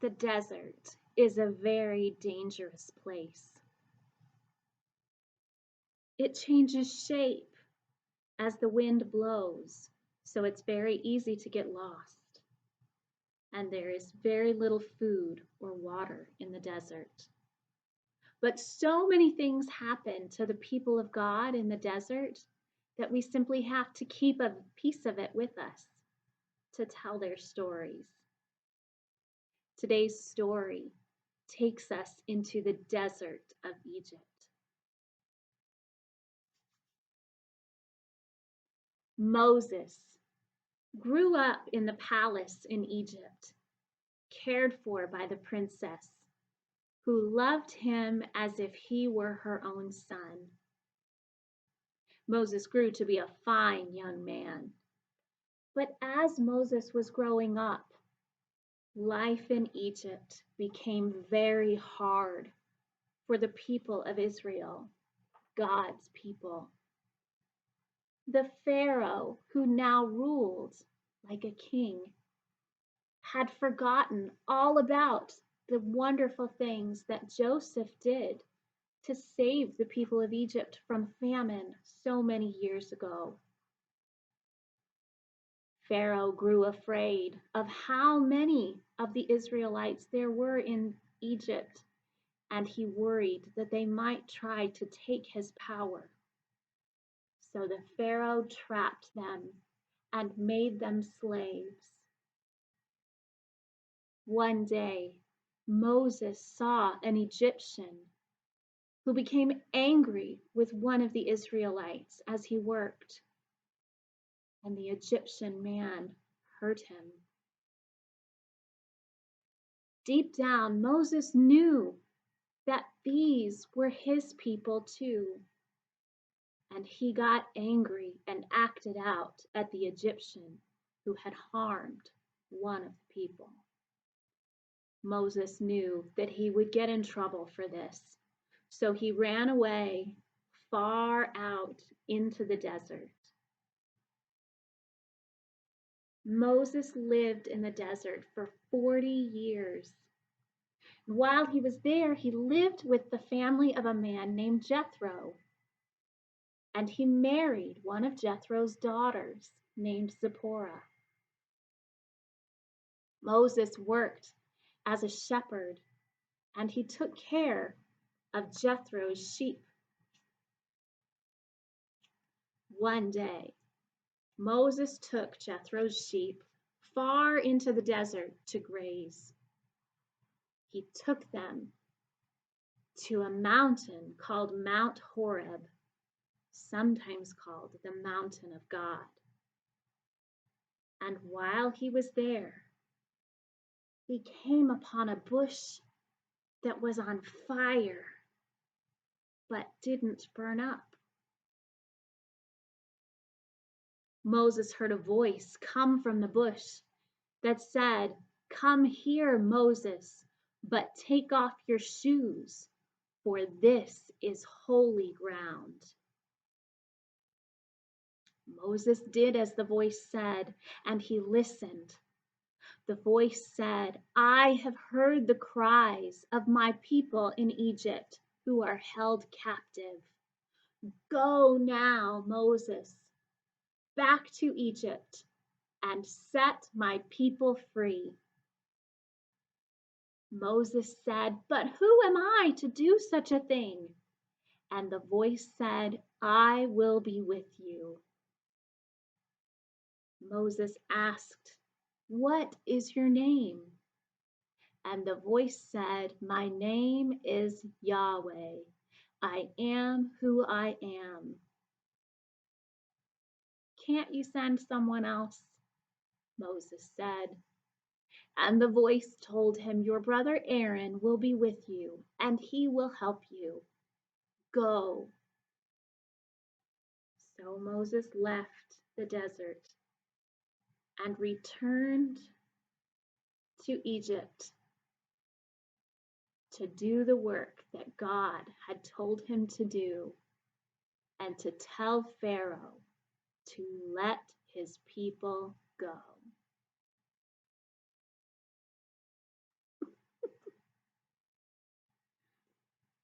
The desert is a very dangerous place. It changes shape as the wind blows, so it's very easy to get lost. And there is very little food or water in the desert. But so many things happen to the people of God in the desert that we simply have to keep a piece of it with us to tell their stories. Today's story takes us into the desert of Egypt. Moses grew up in the palace in Egypt, cared for by the princess, who loved him as if he were her own son. Moses grew to be a fine young man. But as Moses was growing up, life in Egypt became very hard for the people of Israel, God's people. The Pharaoh, who now ruled like a king, had forgotten all about the wonderful things that Joseph did to save the people of Egypt from famine so many years ago. Pharaoh grew afraid of how many of the Israelites there were in Egypt, and he worried that they might try to take his power. So the Pharaoh trapped them and made them slaves. One day, Moses saw an Egyptian who became angry with one of the Israelites as he worked, and the Egyptian man hurt him. Deep down, Moses knew that these were his people too, and he got angry and acted out at the Egyptian who had harmed one of the people. Moses knew that he would get in trouble for this, so he ran away far out into the desert. Moses lived in the desert for 40 years. While he was there, he lived with the family of a man named Jethro, and he married one of Jethro's daughters named Zipporah. Moses worked as a shepherd, and he took care of Jethro's sheep. One day, Moses took Jethro's sheep far into the desert to graze. He took them to a mountain called Mount Horeb, sometimes called the Mountain of God. And while he was there, he came upon a bush that was on fire, but didn't burn up. Moses heard a voice come from the bush that said, "Come here, Moses, but take off your shoes, for this is holy ground." Moses did as the voice said, and he listened. The voice said, "I have heard the cries of my people in Egypt who are held captive. Go now, Moses, back to Egypt and set my people free." Moses said, "But who am I to do such a thing?" And the voice said, "I will be with you." Moses asked, "What is your name?" And the voice said, "My name is Yahweh. I am who I am." "Can't you send someone else?" Moses said. And the voice told him, "Your brother Aaron will be with you, and he will help you. Go." So Moses left the desert and returned to Egypt to do the work that God had told him to do and to tell Pharaoh to let his people go.